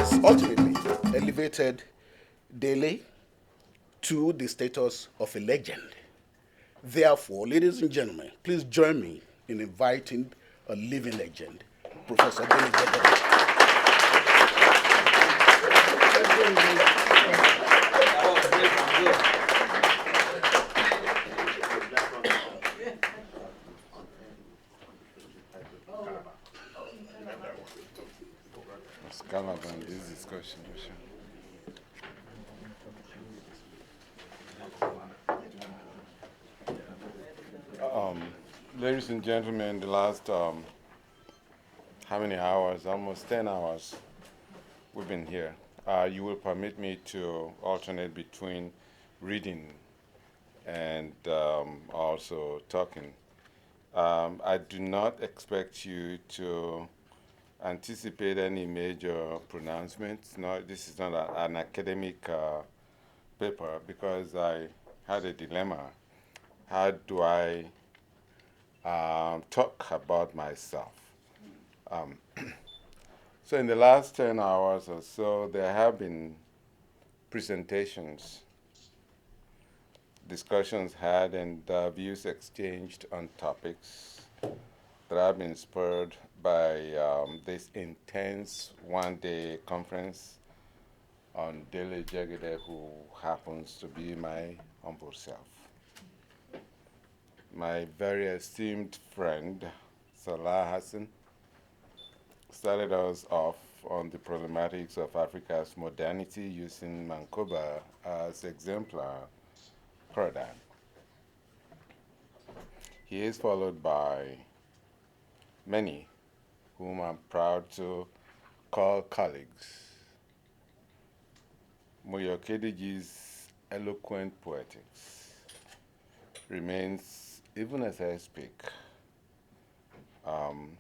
has ultimately elevated Dele to the status of a legend. Therefore, ladies and gentlemen, please join me in inviting a living legend, Professor Dele Jegede. This discussion. Ladies and gentlemen, the last how many hours? Almost 10 hours we've been here. You will permit me to alternate between reading and also talking. I do not expect you to anticipate any major pronouncements. No, this is not an academic paper because I had a dilemma. How do I talk about myself? So in the last 10 hours or so, there have been presentations, discussions had, and views exchanged on topics that have been spurred by this intense one-day conference on Dele Jegede, who happens to be my humble self. My very esteemed friend, Salah Hassan, started us off on the problematics of Africa's modernity using Mankoba as exemplar paradigm. He is followed by many whom I'm proud to call colleagues. Moyokedeji's eloquent poetics remains, even as I speak,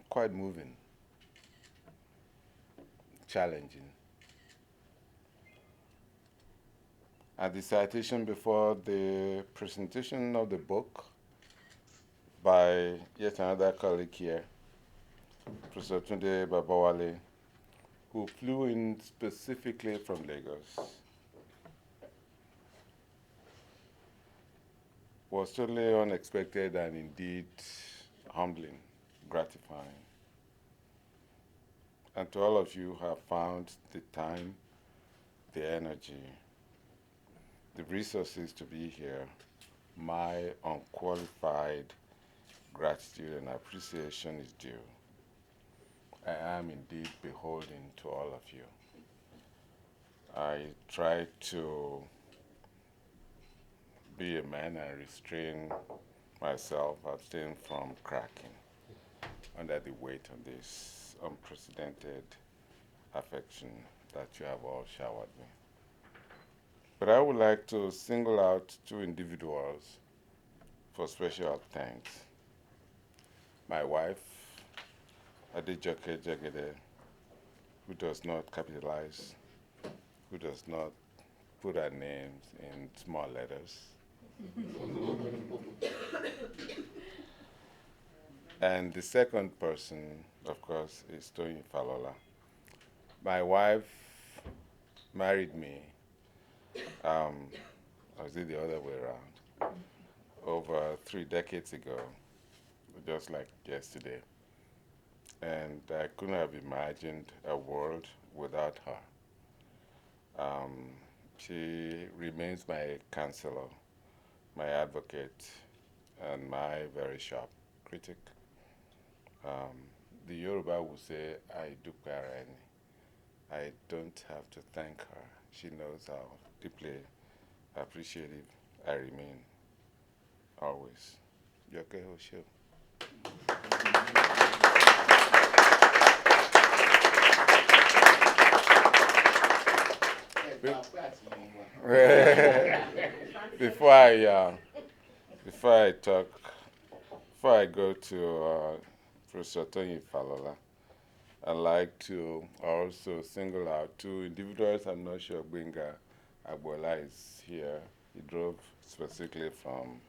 quite moving, challenging. At the citation before the presentation of the book by yet another colleague here, Professor Tunde Babawale, who flew in specifically from Lagos, was totally unexpected and indeed humbling, gratifying. And to all of you who have found the time, the energy, the resources to be here, my unqualified gratitude and appreciation is due. I am indeed beholden to all of you. I try to be a man and restrain myself, abstain from cracking under the weight of this unprecedented affection that you have all showered me. But I would like to single out two individuals for special thanks. My wife, Dele Jegede, who does not capitalize, who does not put our names in small letters. And the second person, of course, is Toyin Falola. My wife married me, or is it the other way around, over 3 decades ago, just like yesterday. And I couldn't have imagined a world without her. She remains my counselor, my advocate, and my very sharp critic. The Yoruba will say, I do parani. I don't have to thank her. She knows how deeply appreciative I remain, always. Yoke Hosho. Before I go to Professor Toyin Falola, I'd like to also single out two individuals. I'm not sure Gbenga Agbola is here. He drove specifically from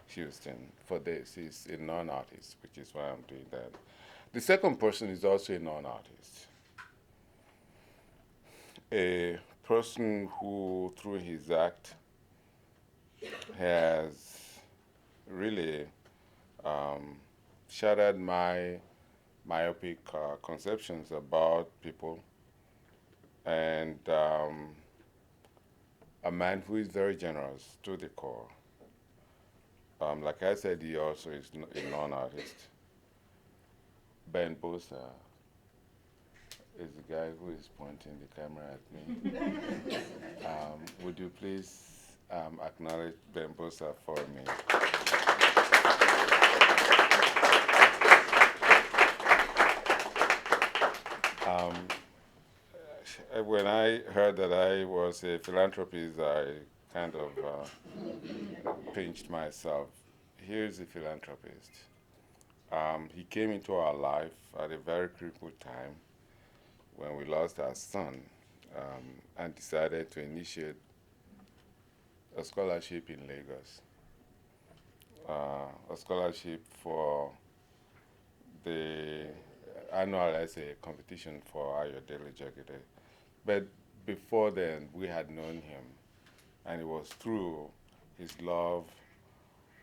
Houston for this. He's a non-artist, which is why I'm doing that. The second person is also a non-artist. a person who, through his act, has really shattered my myopic conceptions about people, and a man who is very generous to the core. Like I said, he also is a non-artist. Ben Bosa is the guy who is pointing the camera at me. Would you please acknowledge Ben Bosa for me? When I heard that I was a philanthropist, I kind of pinched myself. Here's a philanthropist. He came into our life at a very critical time when we lost our son, and decided to initiate a scholarship in Lagos, a scholarship for the annual essay competition for Dele Jegede. But before then, we had known him, and it was through his love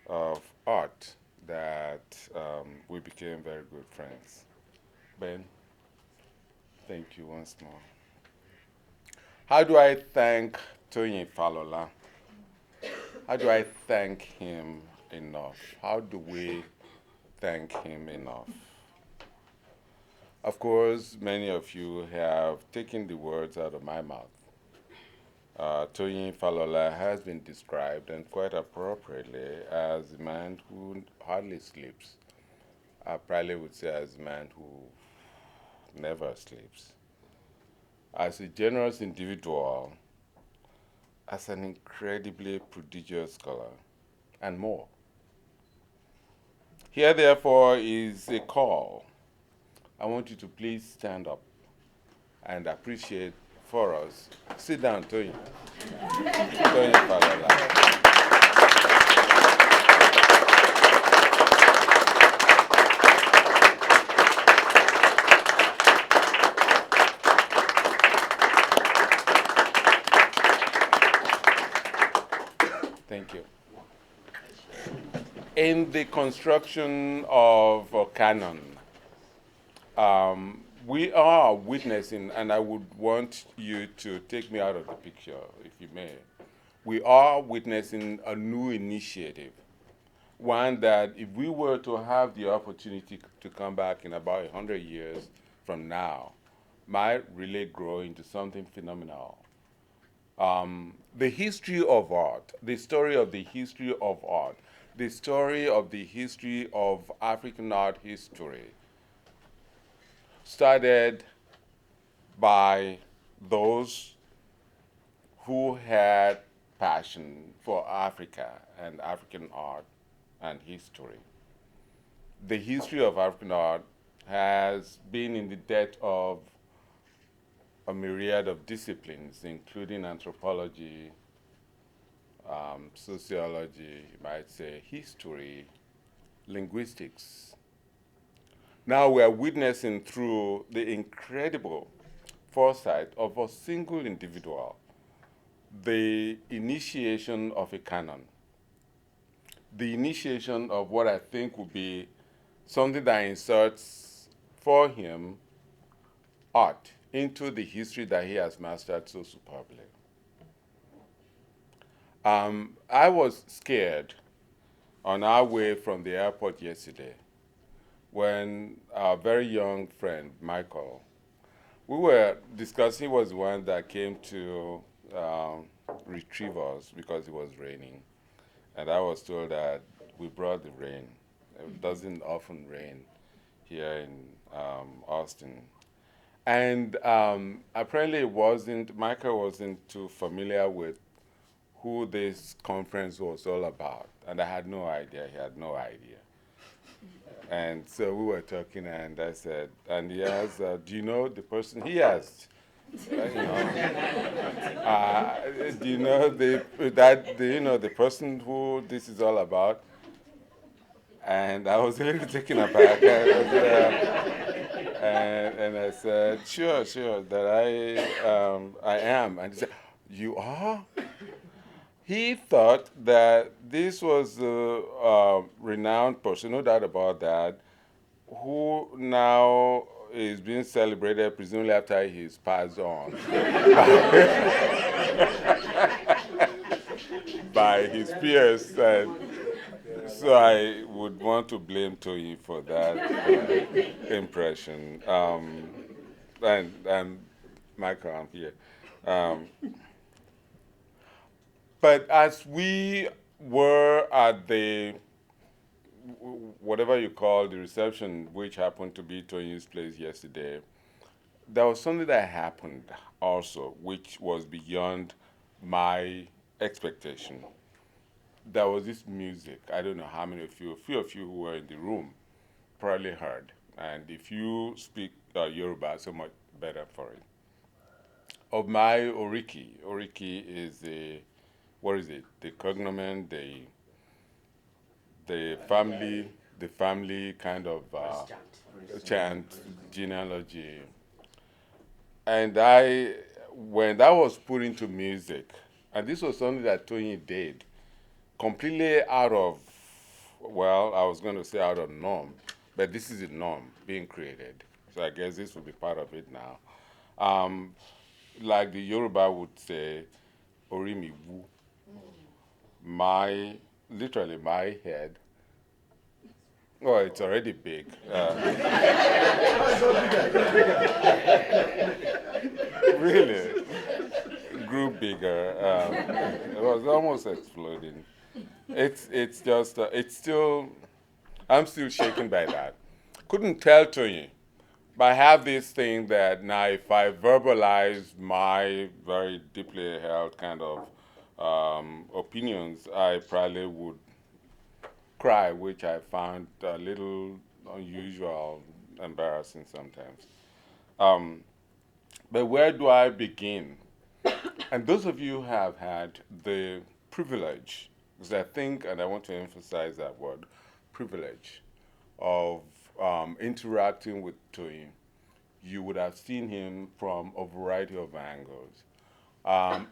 of art that we became very good friends. Ben, thank you once more. How do I thank Toyin Falola? How do I thank him enough? How do we thank him enough? Of course, many of you have taken the words out of my mouth. Toyin Falola has been described, and quite appropriately, as a man who hardly sleeps. I probably would say as a man who never sleeps. As a generous individual, as an incredibly prodigious scholar, and more. Here, therefore, is a call. I want you to please stand up and appreciate for us. Sit down, Toyin. Toyin Falola. Thank you. In the construction of a canon, we are witnessing, and I would want you to take me out of the picture, if you may. We are witnessing a new initiative, one that if we were to have the opportunity to come back in about 100 years from now, might really grow into something phenomenal. The history of art, the story of the history of art, the story of the history of African art history started by those who had passion for Africa and African art and history. The history of African art has been in the debt of a myriad of disciplines, including anthropology, sociology, you might say, history, linguistics. Now we are witnessing through the incredible foresight of a single individual the initiation of a canon, the initiation of what I think would be something that inserts for him art into the history that he has mastered so superbly. I was scared on our way from the airport yesterday when our very young friend, Michael, we were discussing, he was the one that came to retrieve us because it was raining. And I was told that we brought the rain. It doesn't often rain here in Austin. And apparently Michael wasn't too familiar with who this conference was all about. And I had no idea, he had no idea. And so we were talking, and I said, and he asked, do you know the person? He asked, do you know the person who this is all about? And I was a little taken aback. and I said, sure, that I am. And he said, you are? He thought that this was a renowned person, no doubt about that, who now is being celebrated, presumably after he's passed on, by his peers. And so I would want to blame Toyin for that impression. And Michael, I'm here. Um, but as we were at the whatever you call the reception, which happened to be Toyin's place yesterday, there was something that happened also, which was beyond my expectation. There was this music. I don't know how many of you, a few of you who were in the room probably heard. And if you speak Yoruba, so much better for it. Of my Oriki. Oriki is what is it? The cognomen, the family kind of chant genealogy. And when that was put into music, and this was something that Tony did, completely out of, well, I was going to say out of norm, but this is a norm being created. So I guess this will be part of it now. Like the Yoruba would say, Orimi wu, literally my head. Oh, it's already big. Really, grew bigger. It was almost exploding. It's just it's still. I'm still shaken by that. Couldn't tell to you, but I have this thing that now if I verbalize my very deeply held kind of opinions, I probably would cry, which I found a little unusual, embarrassing sometimes. Um, but where do I begin? And those of you who have had the privilege, because I think, and I want to emphasize that word, privilege, of interacting with Toyin, you would have seen him from a variety of angles.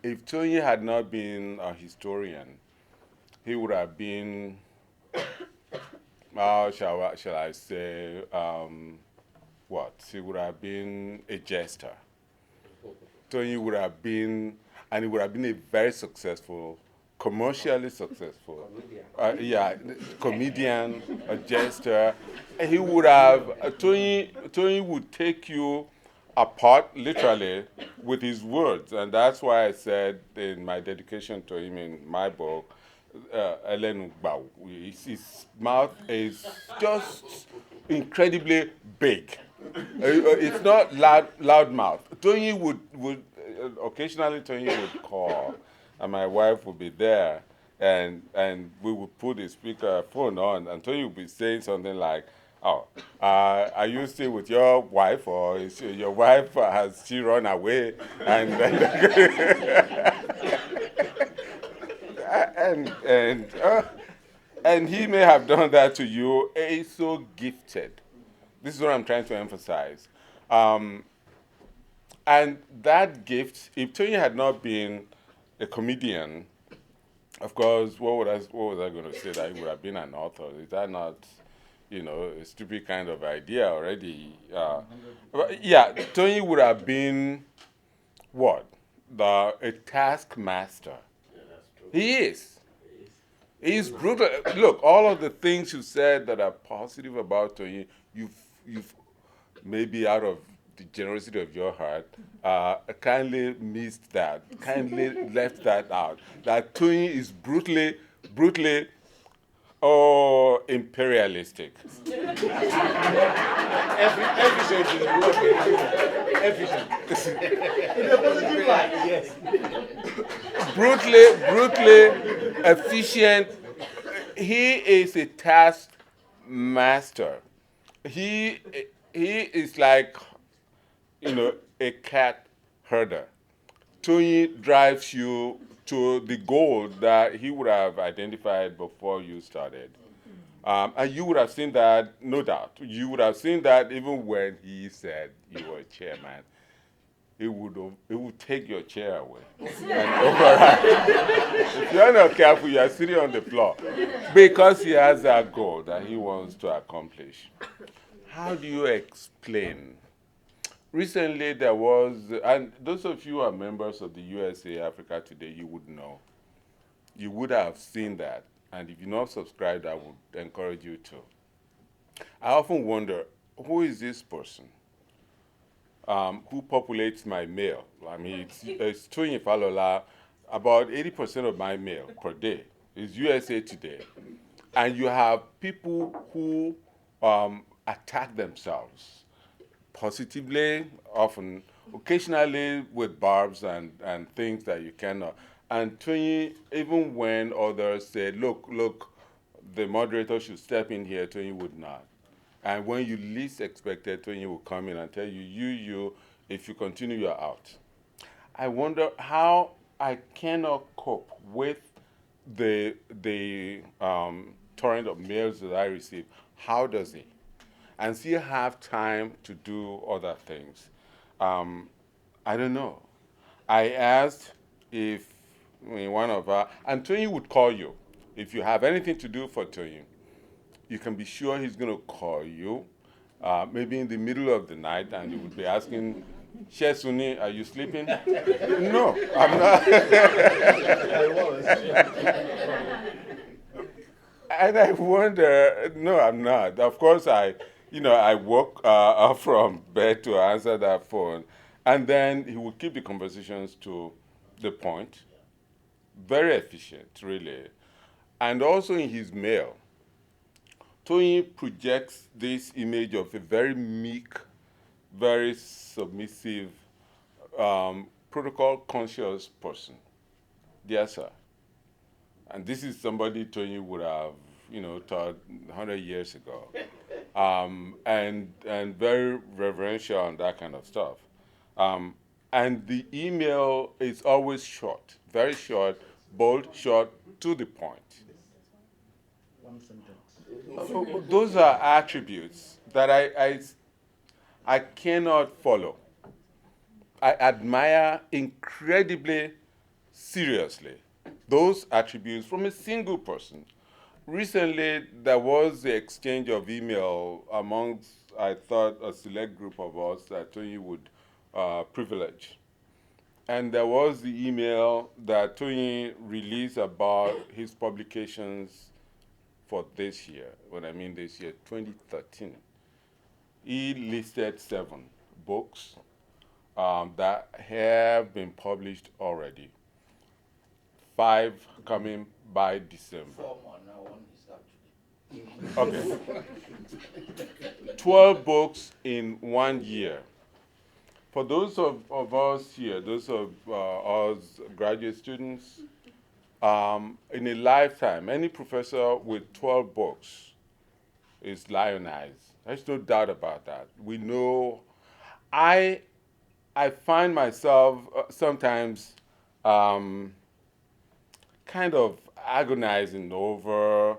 If Toyin had not been a historian, he would have been, how shall I say, what? He would have been a jester. Tony would have been, and he would have been a very successful, commercially successful, comedian, a jester. He would have, Tony would take you apart, literally, with his words. And that's why I said in my dedication to him in my book, Ellen Ugbau, his mouth is just incredibly big. It's not loud mouth. Tony would occasionally Tony would call, and my wife would be there, and we would put the speaker phone on, and Tony would be saying something like, "Oh, are you still with your wife, or is your wife has she run away?" And and he may have done that to you. He's so gifted. This is what I'm trying to emphasize. And that gift, if Tony had not been a comedian, of course, what was I going to say? That he would have been an author. Is that not, a stupid kind of idea already? But yeah, Tony would have been what? A taskmaster. He is. He's brutal. Look, all of the things you said that are positive about Tony, you've maybe out of the generosity of your heart, kindly missed that, kindly left that out. That Tony is brutally, imperialistic. Efficient is efficient. In a positive light, yes. Brutally efficient. He is a task master. He is like, a cat herder. Tony drives you to the goal that he would have identified before you started. And you would have seen that, no doubt. You would have seen that even when he said you were chairman. It would take your chair away and override. If you're not careful, you're sitting on the floor because he has that goal that he wants to accomplish. How do you explain? Recently, there was, and those of you who are members of the USA Africa Today, you would know. You would have seen that. And if you're not subscribed, I would encourage you to. I often wonder, who is this person who populates my mail? I mean, it's Toyin Falola. About 80% of my mail per day is USA Today. And you have people who attack themselves positively, often, occasionally with barbs and things that you cannot. And Toyin, even when others said, look, the moderator should step in here, Toyin would not. And when you least expected, Toyin will come in and tell you, if you continue, you're out. I wonder how I cannot cope with the torrent of mails that I receive. How does he? And still have time to do other things. I don't know. I asked if one of our, and Toyin would call you. If you have anything to do for Toyin, you can be sure he's going to call you, maybe in the middle of the night, and he would be asking, Shesuni, are you sleeping? No, I'm not. And I wonder, no, I'm not. Of course, I woke up from bed to answer that phone. And then he would keep the conversations to the point. Very efficient, really. And also in his mail, Toyin projects this image of a very meek, very submissive, protocol-conscious person. Dear sir. And this is somebody Toyin would have, taught 100 years ago. And very reverential and that kind of stuff. And the email is always short, very short, bold, short, to the point. One sentence. Those are attributes that I cannot follow. I admire incredibly seriously those attributes from a single person. Recently, there was the exchange of email amongst, I thought, a select group of us that Toyin would privilege. And there was the email that Toyin released about his publications for this year. When I mean this year, 2013. He listed 7 books that have been published already. 5 coming by December. 4 more, now 1 is actually. Okay. 12 books in 1 year. For those of us here, those of us graduate students, in a lifetime, any professor with 12 books is lionized. There's no doubt about that. We know. I find myself sometimes kind of agonizing over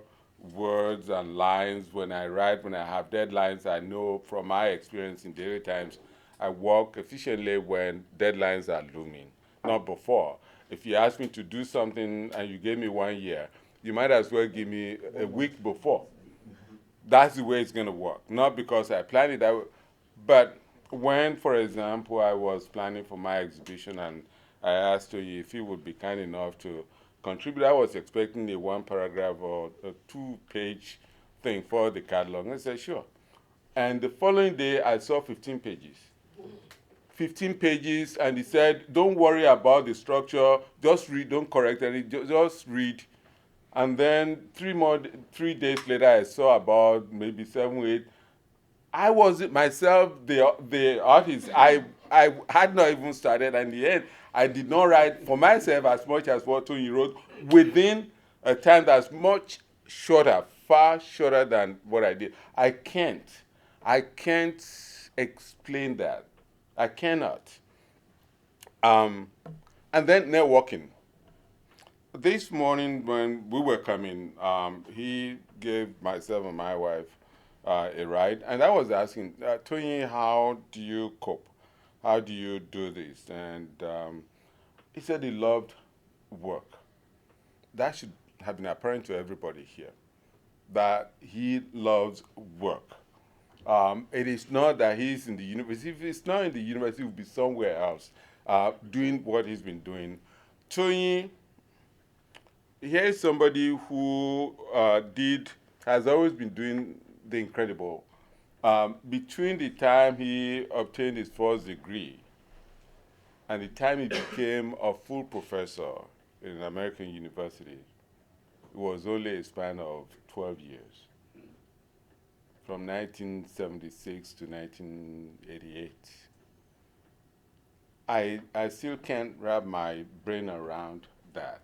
words and lines when I write, when I have deadlines. I know from my experience in Daily Times, I work efficiently when deadlines are looming, not before. If you ask me to do something and you gave me 1 year, you might as well give me a week before. That's the way it's going to work. Not because I planned it that way, but when, for example, I was planning for my exhibition and I asked you if he would be kind enough to contribute, I was expecting a 1-paragraph or a 2-page thing for the catalog. And I said, sure. And the following day, I saw 15 pages. 15 pages, and he said, don't worry about the structure, just read, don't correct anything, just read. And then 3 days later, I saw about maybe 7 or 8. I was myself the artist. I had not even started, and in the end, I did not write for myself as much as what Tony wrote within a time that's much shorter, far shorter than what I did. I can't explain that. I cannot. And then networking. this morning when we were coming, he gave myself and my wife a ride, and I was asking, Toyin, how do you cope? How do you do this? And he said he loved work. That should have been apparent to everybody here, that he loves work. It is not that he's in the university. If he's not in the university, he'll be somewhere else doing what he's been doing. Toyin, here is somebody who has always been doing the incredible. Between the time he obtained his first degree and the time he became a full professor in an American university, it was only a span of 12 years, from 1976 to 1988. I still can't wrap my brain around that.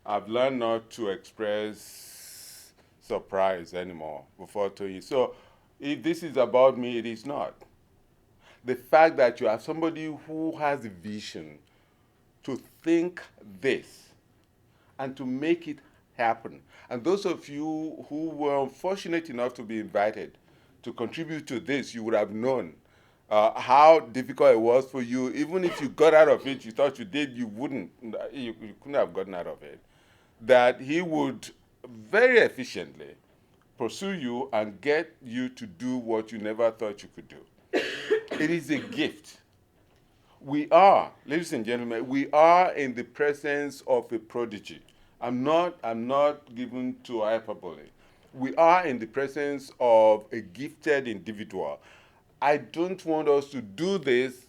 I've learned not to express surprise anymore before Toyin. So if this is about me, it is not. The fact that you have somebody who has a vision to think this and to make it happen. And those of you who were fortunate enough to be invited to contribute to this, you would have known how difficult it was for you. Even if you got out of it, you thought you did, you couldn't have gotten out of it. That he would very efficiently pursue you and get you to do what you never thought you could do. It is a gift. We are, ladies and gentlemen, we are in the presence of a prodigy. I'm not given to hyperbole. We are in the presence of a gifted individual. I don't want us to do this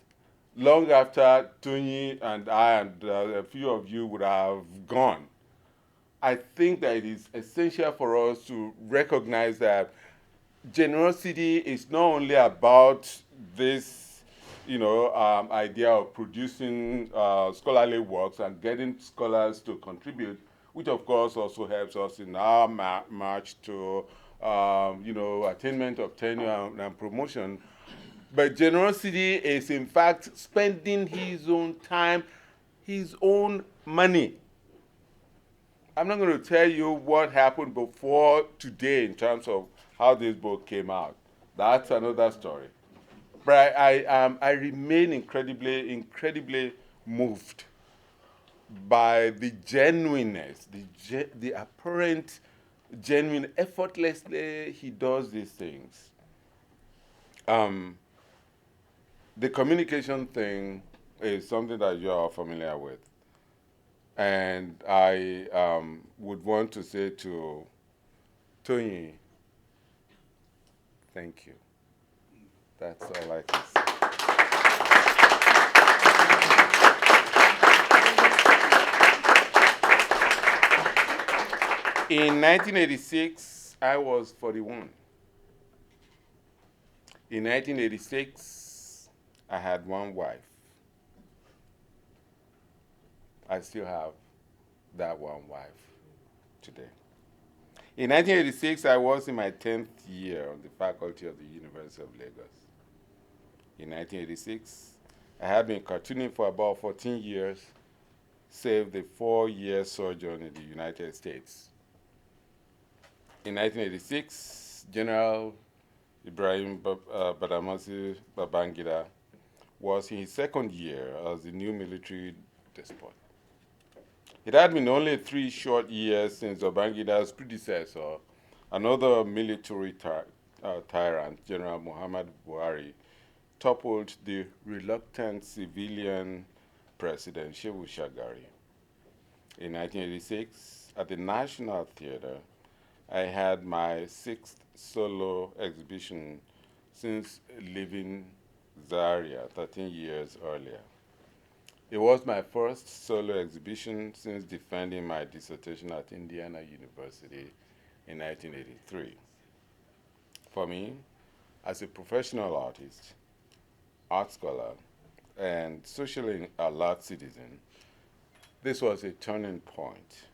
long after Tony and I and a few of you would have gone. I think that it is essential for us to recognize that generosity is not only about this, idea of producing scholarly works and getting scholars to contribute, which of course also helps us in our march to, attainment of tenure and promotion. But generosity is in fact spending his own time, his own money. I'm not going to tell you what happened before today in terms of how this book came out. That's another story. But I remain incredibly moved by the genuineness, the apparent genuine, effortlessly he does these things. The communication thing is something that you are familiar with. And I would want to say to Toyin, thank you. That's all I can say. In 1986, I was 41. In 1986, I had one wife. I still have that one wife today. In 1986, I was in my 10th year on the faculty of the University of Lagos. In 1986, I had been cartooning for about 14 years, save the 4-year sojourn in the United States. In 1986, General Ibrahim Badamasi Babangida was in his second year as the new military despot. It had been only 3 short years since Babangida's predecessor, another military tyrant, General Muhammad Buhari, toppled the reluctant civilian president, Shehu Shagari. In 1986, at the National Theatre, I had my 6th solo exhibition since leaving Zaria 13 years earlier. It was my first solo exhibition since defending my dissertation at Indiana University in 1983. For me, as a professional artist, art scholar, and socially alert citizen, this was a turning point.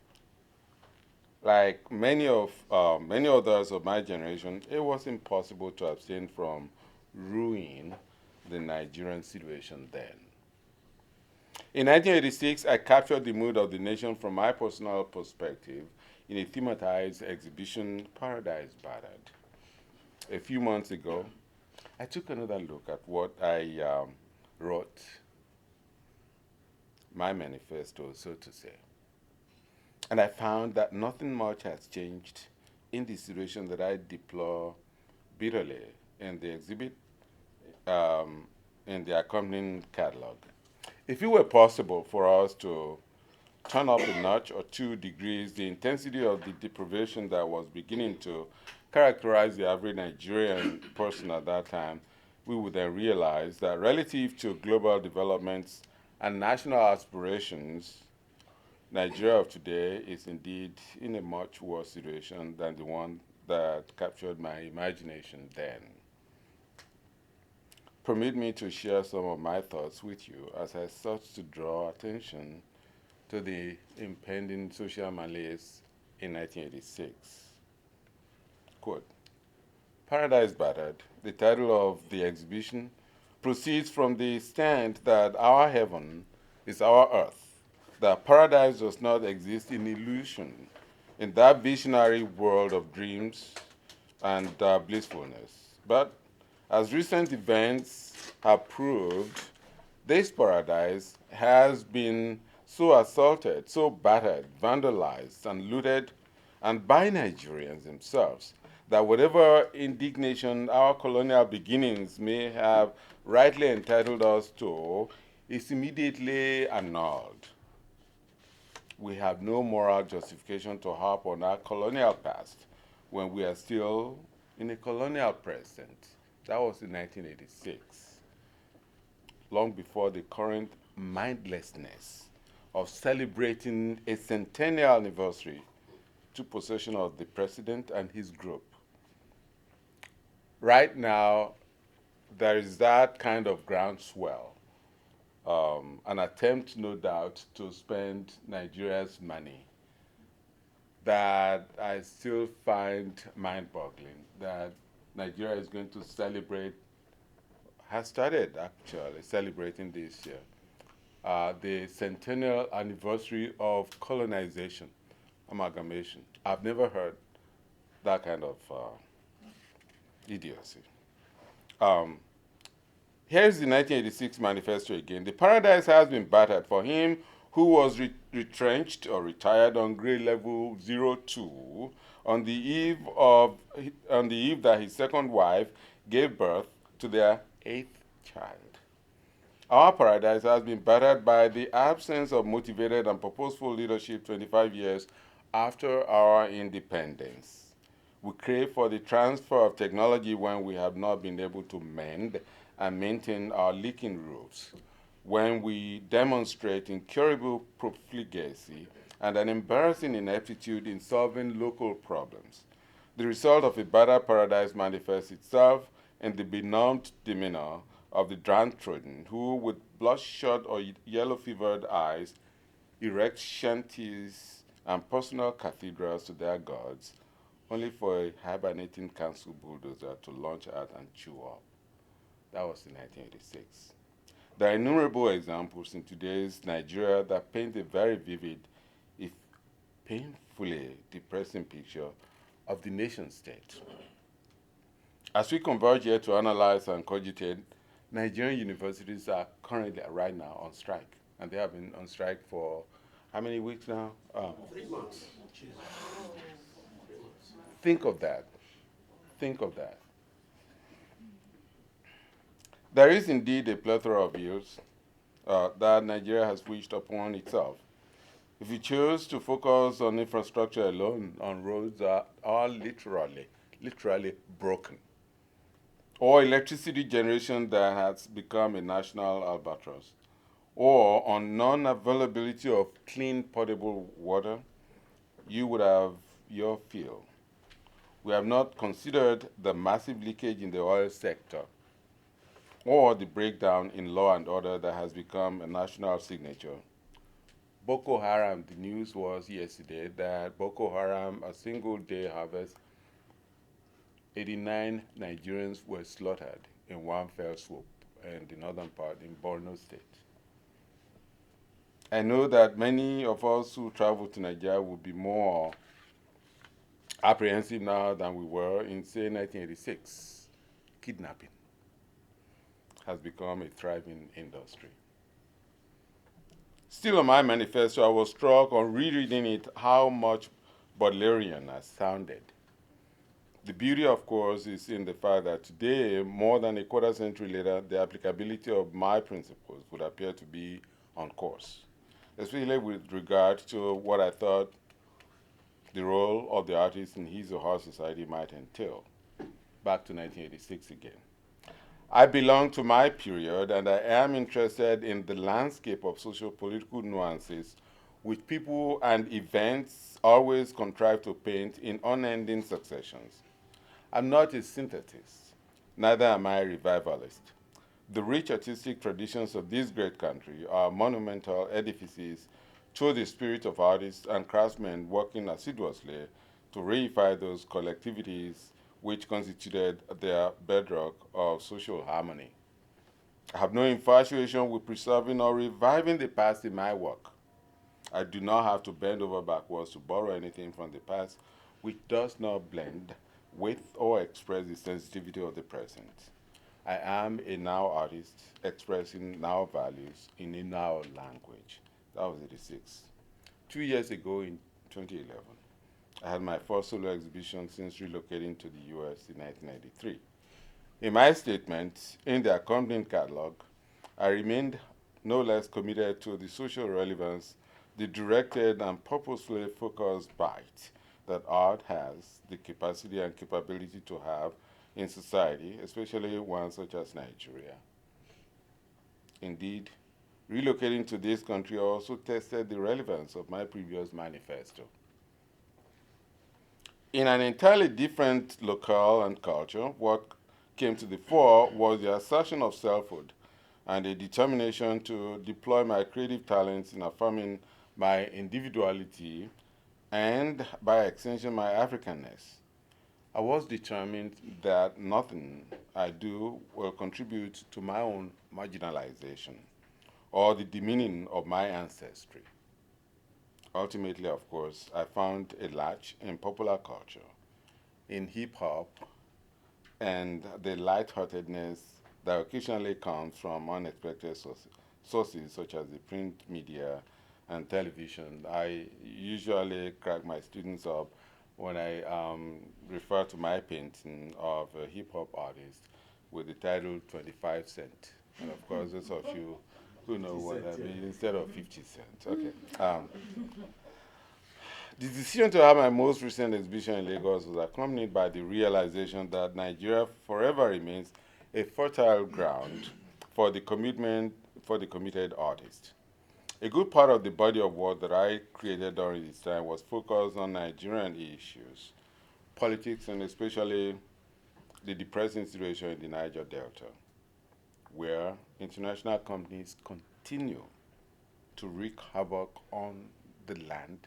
Like many others of my generation, it was impossible to abstain from ruining the Nigerian situation then. In 1986, I captured the mood of the nation from my personal perspective in a thematized exhibition, Paradise Battered. A few months ago, I took another look at what I wrote, my manifesto, so to say. And I found that nothing much has changed in the situation that I deplore bitterly in the exhibit, in the accompanying catalog. If it were possible for us to turn up a notch or 2 degrees the intensity of the deprivation that was beginning to characterize the average Nigerian person at that time, we would then realize that relative to global developments and national aspirations, Nigeria of today is indeed in a much worse situation than the one that captured my imagination then. Permit me to share some of my thoughts with you as I sought to draw attention to the impending social malaise in 1986. Quote, Paradise Battered, the title of the exhibition, proceeds from the stand that our heaven is our earth, that paradise does not exist in illusion, in that visionary world of dreams and blissfulness. But as recent events have proved, this paradise has been so assaulted, so battered, vandalized, and looted, and by Nigerians themselves, that whatever indignation our colonial beginnings may have rightly entitled us to is immediately annulled. We have no moral justification to harp on our colonial past when we are still in a colonial present. That was in 1986, long before the current mindlessness of celebrating a centennial anniversary to possession of the president and his group. Right now, there is that kind of groundswell, an attempt, no doubt, to spend Nigeria's money that I still find mind-boggling, that Nigeria is going to celebrate, has started actually celebrating this year, the centennial anniversary of colonization, amalgamation. I've never heard that kind of idiocy. Here's the 1986 manifesto again. The paradise has been battered for him who was retrenched or retired on grade level 02 on the eve that his second wife gave birth to their 8th child. Our paradise has been battered by the absence of motivated and purposeful leadership 25 years after our independence. We crave for the transfer of technology when we have not been able to mend and maintain our leaking roofs, when we demonstrate incurable profligacy and an embarrassing ineptitude in solving local problems. The result of a battered paradise manifests itself in the benumbed demeanor of the downtrodden, who, with bloodshot or yellow-fevered eyes, erect shanties and personal cathedrals to their gods, only for a hibernating council bulldozer to launch out and chew up. That was in 1986. There are innumerable examples in today's Nigeria that paint a very vivid, if painfully depressing picture of the nation state. As we converge here to analyze and cogitate, Nigerian universities are currently, right now, on strike. And they have been on strike for how many weeks now? 3 months. Think of that. Think of that. There is indeed a plethora of ills that Nigeria has wished upon itself. If you choose to focus on infrastructure alone, on roads that are literally broken, or electricity generation that has become a national albatross, or on non-availability of clean potable water, you would have your fill. We have not considered the massive leakage in the oil sector, or the breakdown in law and order that has become a national signature. Boko Haram, the news was yesterday that Boko Haram, a single day harvest, 89 Nigerians were slaughtered in one fell swoop in the northern part in Borno State. I know that many of us who travel to Nigeria will be more apprehensive now than we were in, say, 1986. Kidnapping has become a thriving industry. Still on my manifesto, I was struck on rereading it how much Baudelarian has sounded. The beauty, of course, is in the fact that today, more than a quarter century later, the applicability of my principles would appear to be on course, especially with regard to what I thought the role of the artist in his or her society might entail. Back to 1986 again. I belong to my period, and I am interested in the landscape of socio-political nuances which people and events always contrive to paint in unending successions. I'm not a synthetist, neither am I a revivalist. The rich artistic traditions of this great country are monumental edifices through the spirit of artists and craftsmen working assiduously to reify those collectivities which constituted their bedrock of social harmony. I have no infatuation with preserving or reviving the past in my work. I do not have to bend over backwards to borrow anything from the past which does not blend with or express the sensitivity of the present. I am a now artist expressing now values in a now language. That was 86. 2 years ago in 2011, I had my first solo exhibition since relocating to the US in 1993. In my statement, in the accompanying catalog, I remained no less committed to the social relevance, the directed and purposefully focused bite that art has the capacity and capability to have in society, especially one such as Nigeria. Indeed, relocating to this country also tested the relevance of my previous manifesto. In an entirely different locale and culture, what came to the fore was the assertion of selfhood and a determination to deploy my creative talents in affirming my individuality and, by extension, my Africanness. I was determined that nothing I do will contribute to my own marginalization or the demeaning of my ancestry. Ultimately, of course, I found a latch in popular culture, in hip hop, and the lightheartedness that occasionally comes from unexpected sources such as the print media and television. I usually crack my students up when I refer to my painting of a hip hop artist with the title 25 cent. And of course, those of you who know what that means, instead of 50 cents. Okay. The decision to have my most recent exhibition in Lagos was accompanied by the realization that Nigeria forever remains a fertile ground for the committed artist. A good part of the body of work that I created during this time was focused on Nigerian issues, politics, and especially the depressing situation in the Niger Delta, where international companies continue to wreak havoc on the land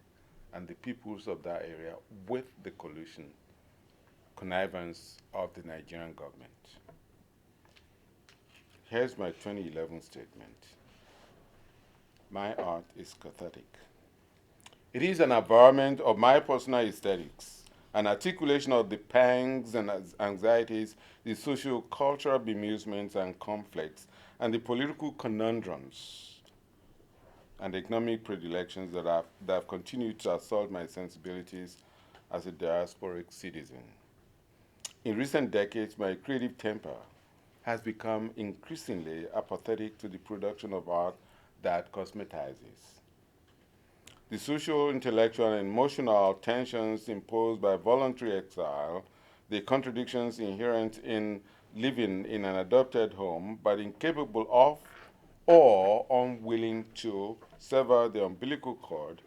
and the peoples of that area with the connivance of the Nigerian government. Here's my 2011 statement. My art is cathartic. It is an environment of my personal aesthetics, an articulation of the pangs and anxieties, the socio-cultural bemusements and conflicts, and the political conundrums and economic predilections that have continued to assault my sensibilities as a diasporic citizen. In recent decades, my creative temper has become increasingly apathetic to the production of art that cosmetizes. The social, intellectual, and emotional tensions imposed by voluntary exile, the contradictions inherent in living in an adopted home but incapable of or unwilling to sever the umbilical cord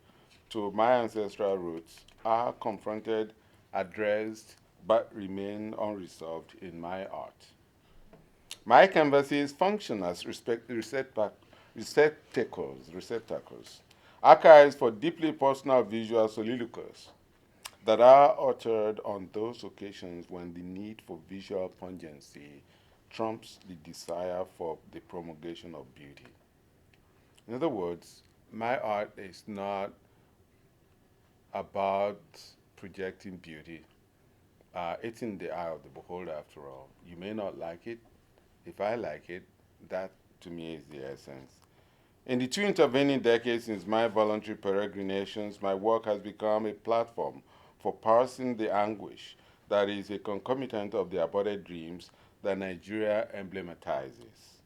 to my ancestral roots are confronted, addressed, but remain unresolved in my art. My canvases function as receptacles, archives for deeply personal visual soliloquies that are uttered on those occasions when the need for visual pungency trumps the desire for the promulgation of beauty. In other words, my art is not about projecting beauty. It's in the eye of the beholder, after all. You may not like it. If I like it, that to me is the essence. In the two intervening decades since my voluntary peregrinations, my work has become a platform for parsing the anguish that is a concomitant of the aborted dreams that Nigeria emblematizes.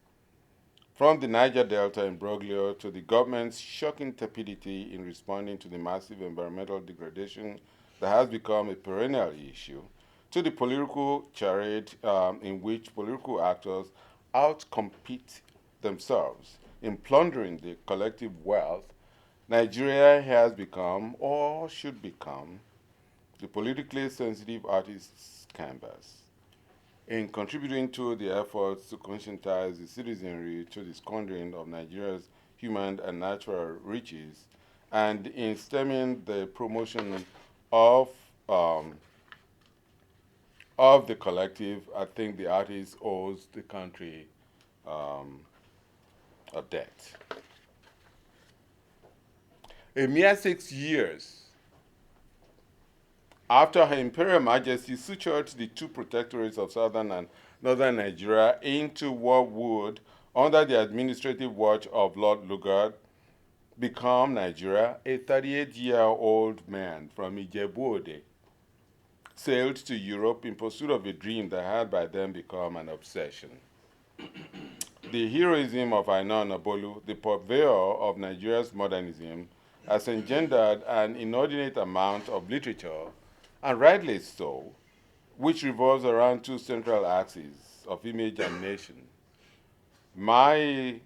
From the Niger Delta imbroglio to the government's shocking tepidity in responding to the massive environmental degradation that has become a perennial issue, to the political charade in which political actors outcompete themselves in plundering the collective wealth, Nigeria has become, or should become, the politically sensitive artist's canvas. In contributing to the efforts to conscientize the citizenry to the squandering of Nigeria's human and natural riches, and in stemming the promotion of um, of the collective, I think the artist owes the country um, a debt. A mere 6 years after Her Imperial Majesty sutured the two protectorates of southern and northern Nigeria into what would, under the administrative watch of Lord Lugard, become Nigeria, a 38-year-old man from Ijebu-Ode sailed to Europe in pursuit of a dream that had by then become an obsession. The heroism of Aina Onabolu, the purveyor of Nigeria's modernism, has engendered an inordinate amount of literature, and rightly so, which revolves around two central axes of image and nation. Many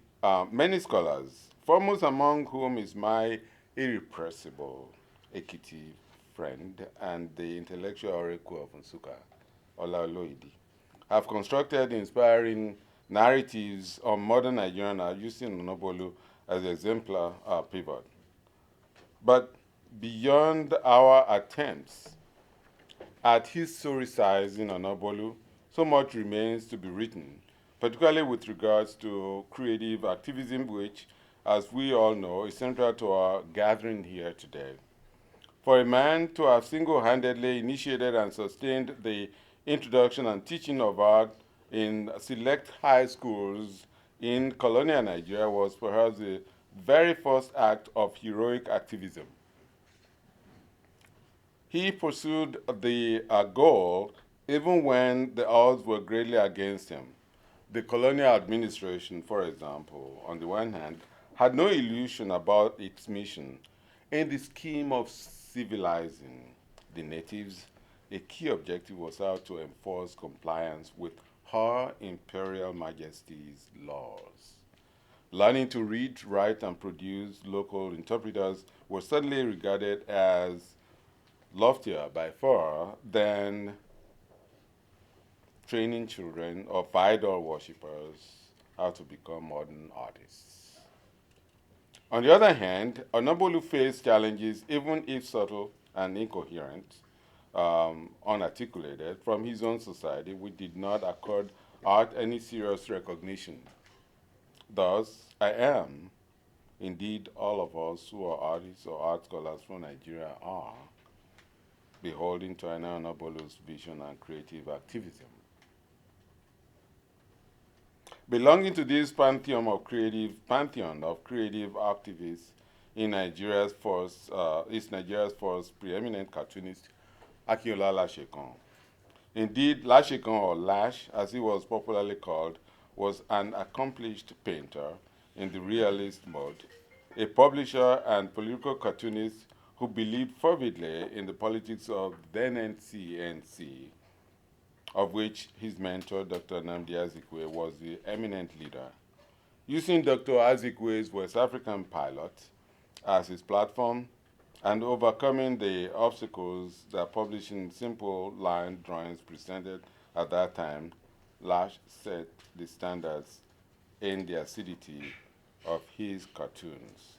scholars, foremost among whom is my irrepressible Ekiti friend and the intellectual oracle of Nsukka, Olaoloidi, have constructed inspiring narratives on modern Nigerian art using Onobolu as the exemplar pivot. But beyond our attempts at historicizing Onobolu, so much remains to be written, particularly with regards to creative activism, which, as we all know, is central to our gathering here today. For a man to have single-handedly initiated and sustained the introduction and teaching of art in select high schools in colonial Nigeria was perhaps the very first act of heroic activism. He pursued the goal even when the odds were greatly against him. The colonial administration, for example, on the one hand, had no illusion about its mission. In the scheme of civilizing the natives, a key objective was how to enforce compliance with Her Imperial Majesty's laws. Learning to read, write, and produce local interpreters was certainly regarded as loftier by far than training children of idol worshippers how to become modern artists. On the other hand, Onobolu faced challenges, even if subtle and incoherent, unarticulated, from his own society, which did not accord art any serious recognition. Thus, I am, indeed all of us who are artists or art scholars from Nigeria are, beholden to Aina Onobolu's vision and creative activism. Belonging to this pantheon of creative activists in is Nigeria's first preeminent cartoonist, Akinola Lashekan. Indeed, Lashekan, or Lash, as he was popularly called, was an accomplished painter in the realist mode, a publisher and political cartoonist who believed fervidly in the politics of then NCNC, of which his mentor, Dr. Nnamdi Azikiwe, was the eminent leader. Using Dr. Azikwe's West African pilot as his platform and overcoming the obstacles that publishing simple line drawings presented at that time, Lash set the standards in the acidity of his cartoons.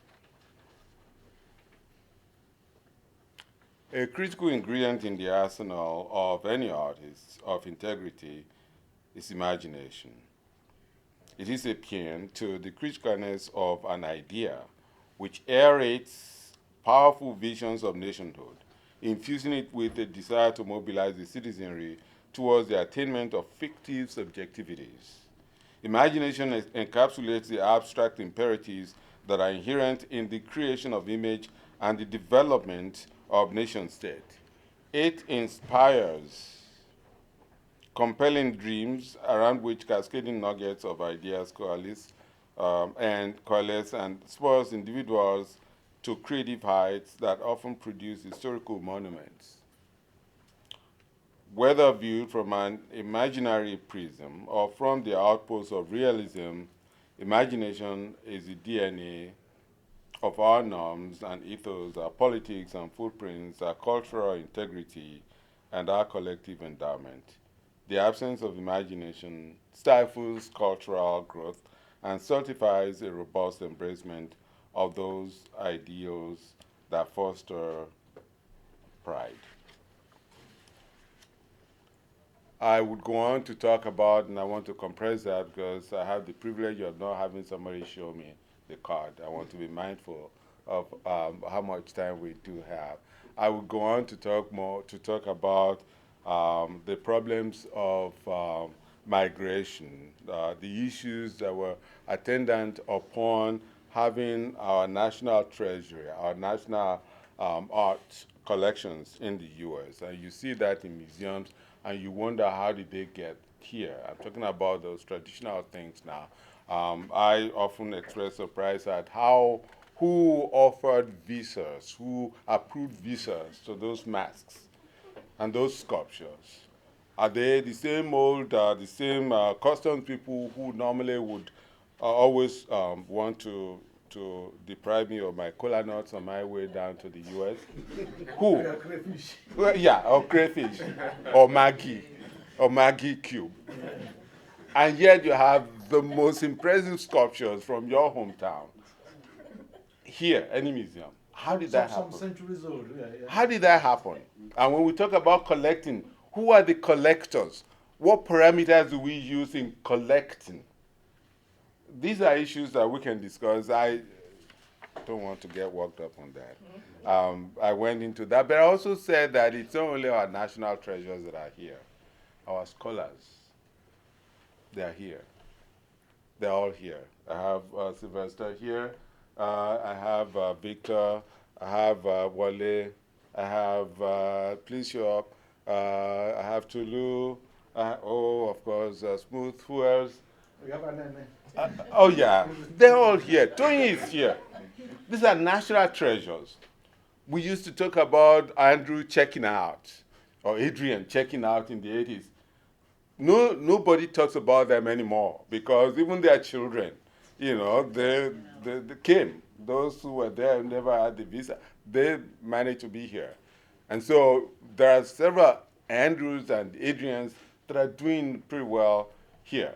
A critical ingredient in the arsenal of any artist of integrity is imagination. It is akin to the criticalness of an idea which aerates powerful visions of nationhood, infusing it with a desire to mobilize the citizenry towards the attainment of fictive subjectivities. Imagination encapsulates the abstract imperatives that are inherent in the creation of image and the development of nation state. It inspires compelling dreams around which cascading nuggets of ideas coalesce and spurs individuals to creative heights that often produce historical monuments. Whether viewed from an imaginary prism or from the outposts of realism, imagination is the DNA of our norms and ethos, our politics and footprints, our cultural integrity, and our collective endowment. The absence of imagination stifles cultural growth and certifies a robust embracement of those ideals that foster pride. I would go on to talk about, and I want to compress that because I have the privilege of not having somebody show me the card. I want to be mindful of how much time we do have. I would go on to talk about the problems of migration, the issues that were attendant upon having our national treasury, our national art collections in the U.S. And you see that in museums, and you wonder how did they get here. I'm talking about those traditional things now. I often express surprise at who offered visas, who approved visas to those masks and those sculptures. Are they the same old, the same customs people who normally would always want to deprive me of my cola nuts on my way down to the U.S.? Who? Well, yeah, or crayfish, or Maggie cube. And yet you have the most impressive sculptures from your hometown here, any museum. How did that happen? Some centuries old. Yeah. How did that happen? And when we talk about collecting, who are the collectors? What parameters do we use in collecting? These are issues that we can discuss. I don't want to get worked up on that. I went into that, but I also said that it's not only our national treasures that are here. Our scholars, they are here. They're all here. I have Sylvester here. I have Victor. I have Wale. I have, please show up. I have Tulu. Of course, Smooth. Who else? We have an Oh, yeah. They're all here. Toyin is here. These are national treasures. We used to talk about Andrew checking out, or Adrian checking out in the 80s. Nobody talks about them anymore because even their children, they came. Those who were there never had the visa. They managed to be here. And so there are several Andrews and Adrians that are doing pretty well here,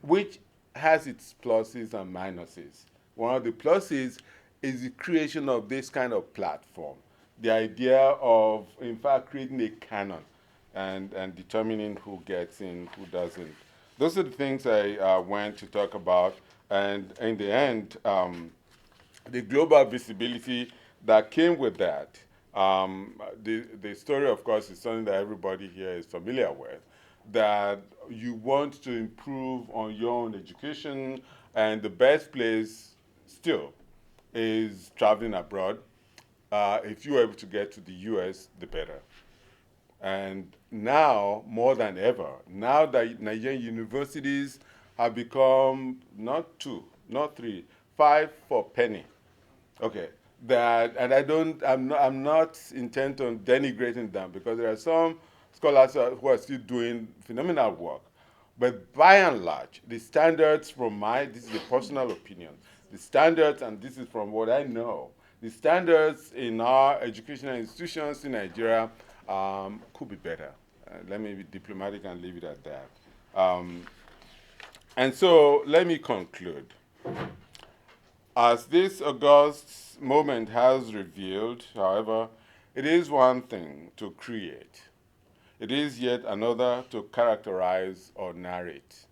which has its pluses and minuses. One of the pluses is the creation of this kind of platform, the idea of, in fact, creating a canon and determining who gets in, who doesn't. Those are the things I went to talk about. And in the end, the global visibility that came with that. The story, of course, is something that everybody here is familiar with, that you want to improve on your own education, and the best place still is traveling abroad. If you're able to get to the US, the better. And now, more than ever, now that Nigerian universities have become not 2, not 3, 5 for penny. Okay, and I'm not intent on denigrating them because there are some scholars who are still doing phenomenal work. But by and large, the standards this is a personal opinion, the standards, and this is from what I know, the standards in our educational institutions in Nigeria could be better. Let me be diplomatic and leave it at that. And so let me conclude. As this august moment has revealed, however, it is one thing to create. It is yet another to characterize or narrate.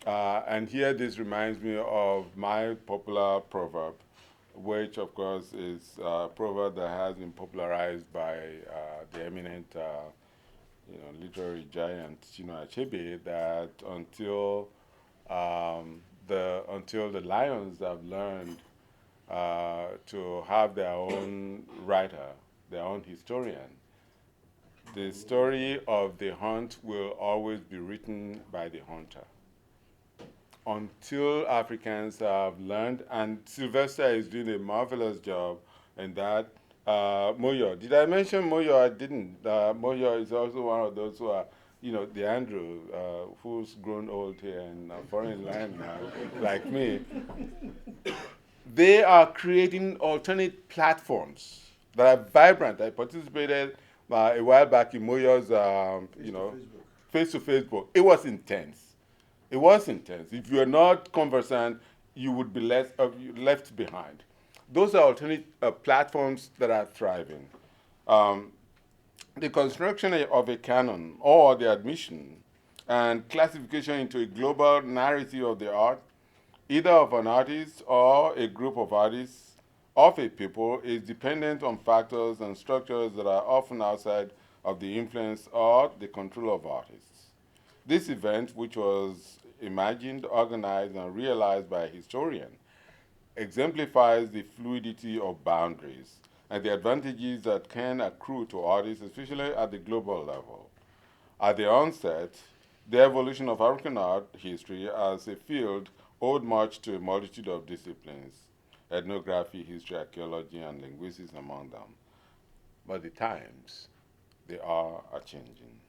And here this reminds me of my popular proverb, which of course is a proverb that has been popularized by the eminent literary giant Chinua Achebe, that until the lions have learned to have their own writer, their own historian, the story of the hunt will always be written by the hunter. Until Africans have learned, and Sylvester is doing a marvelous job in that. Moyo, did I mention Moyo? I didn't. Moyo is also one of those who are, the Andrew, who's grown old here in a foreign land now, like me. They are creating alternate platforms that are vibrant. I participated a while back in Moyo's, face-to-face book. It was intense. It was intense. If you are not conversant, you would be left behind. Those are alternate platforms that are thriving. Um, the construction of a canon or the admission and classification into a global narrative of the art, either of an artist or a group of artists, of a people, is dependent on factors and structures that are often outside of the influence or the control of artists. This event, which was imagined, organized, and realized by a historian, exemplifies the fluidity of boundaries and the advantages that can accrue to artists, especially at the global level. At the onset, the evolution of African art history as a field owed much to a multitude of disciplines, ethnography, history, archaeology, and linguistics among them. But the times, they are changing.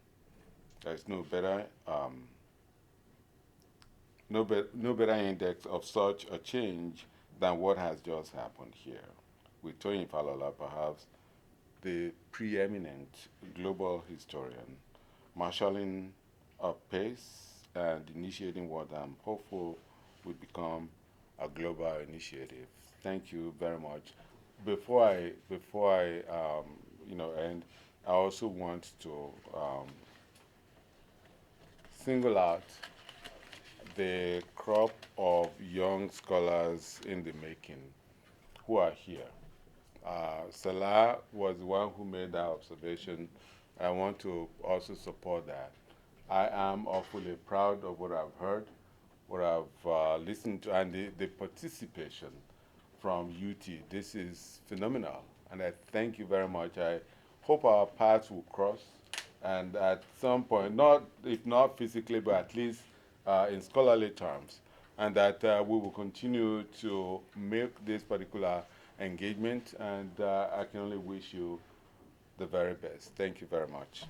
There's no better index of such a change than what has just happened here, with Toyin Falola, perhaps the preeminent global historian, marshalling a pace and initiating what I'm hopeful will become a global initiative. Thank you very much. Before I end, I also want to single out the crop of young scholars in the making who are here. Salah was the one who made that observation. I want to also support that. I am awfully proud of what I've heard, what I've listened to, and the participation from UT. This is phenomenal, and I thank you very much. I hope our paths will cross, and at some point, not if not physically, but at least in scholarly terms, and that we will continue to make this particular engagement, and I can only wish you the very best. Thank you very much.